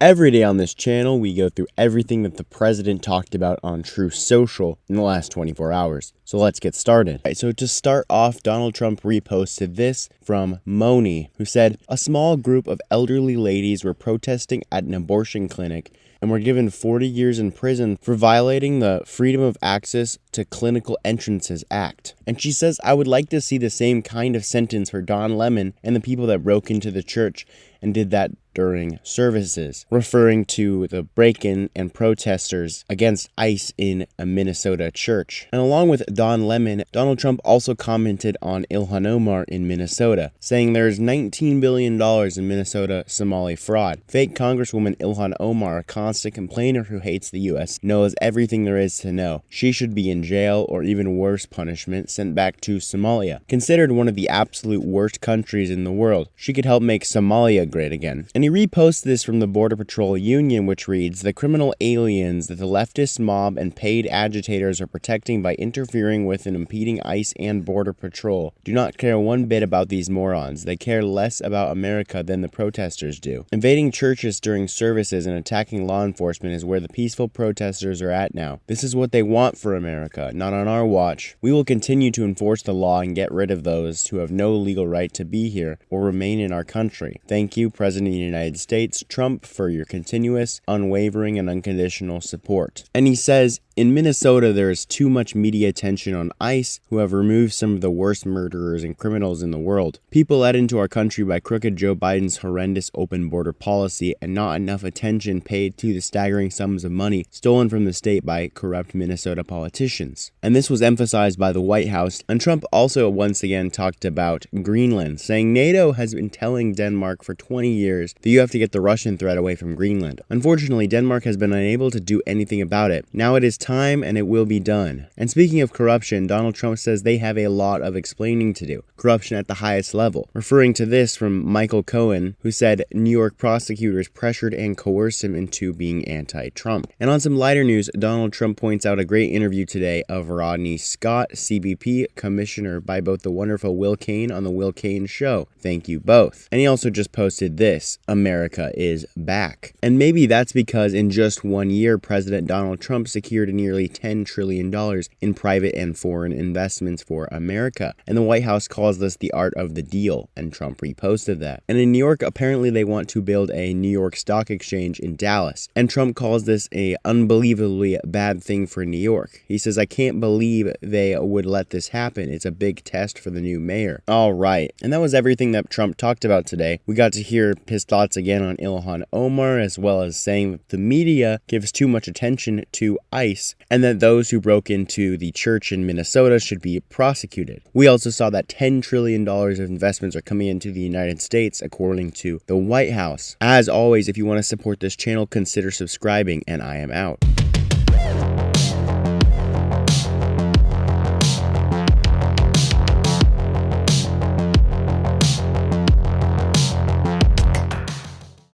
Every day on this channel, we go through everything that the president talked about on Truth Social in the last 24 hours. So let's get started. All right, so to start off, Donald Trump reposted this from Moni, who said, "A small group of elderly ladies were protesting at an abortion clinic and were given 40 years in prison for violating the Freedom of Access to Clinical Entrances Act." And she says, "I would like to see the same kind of sentence for Don Lemon and the people that broke into the church and did that during services," referring to the break-in and protesters against ICE in a Minnesota church. And along with Don Lemon, Donald Trump also commented on Ilhan Omar in Minnesota, saying there's $19 billion in Minnesota Somali fraud. Fake Congresswoman Ilhan Omar, a constant complainer who hates the U.S., knows everything there is to know. She should be in jail or even worse punishment, sent back to Somalia. Considered one of the absolute worst countries in the world, she could help make Somalia great again. And he reposted this from the Border Patrol Union, which reads, "The criminal aliens that the leftist mob and paid agitators are protecting by interfering with and impeding ICE and Border Patrol do not care one bit about these morons. They care less about America than the protesters do. Invading churches during services and attacking law enforcement is where the peaceful protesters are at now. This is what they want for America, not on our watch. We will continue to enforce the law and get rid of those who have no legal right to be here or remain in our country. Thank you, President of the United States, Trump, for your continuous, unwavering, and unconditional support." And he says, "In Minnesota, there is too much media attention on ICE, who have removed some of the worst murderers and criminals in the world. People led into our country by crooked Joe Biden's horrendous open border policy, and not enough attention paid to the staggering sums of money stolen from the state by corrupt Minnesota politicians." And this was emphasized by the White House. And Trump also once again talked about Greenland, saying NATO has been telling Denmark for 20 years that you have to get the Russian threat away from Greenland. Unfortunately, Denmark has been unable to do anything about it. Now it is time, and it will be done. And speaking of corruption, Donald Trump says they have a lot of explaining to do. Corruption at the highest level. Referring to this from Michael Cohen, who said New York prosecutors pressured and coerced him into being anti-Trump. And on some lighter news, Donald Trump points out a great interview today of Rodney Scott, CBP commissioner, by both the wonderful Will Cain on the Will Cain Show. Thank you both. And he also just posted this: "America is back." And maybe that's because in just 1 year, President Donald Trump secured nearly $10 trillion in private and foreign investments for America. And the White House calls this the art of the deal, and Trump reposted that. And in New York, apparently they want to build a New York Stock Exchange in Dallas. And Trump calls this a unbelievably bad thing for New York. He says, "I can't believe they would let this happen. It's a big test for the new mayor." All right. And that was everything that Trump talked about today. We got to hear his thoughts again on Ilhan Omar, as well as saying that the media gives too much attention to ICE and that those who broke into the church in Minnesota should be prosecuted. We also saw that $10 trillion of investments are coming into the United States, according to the White House. As always, if you want to support this channel, consider subscribing, and I am out.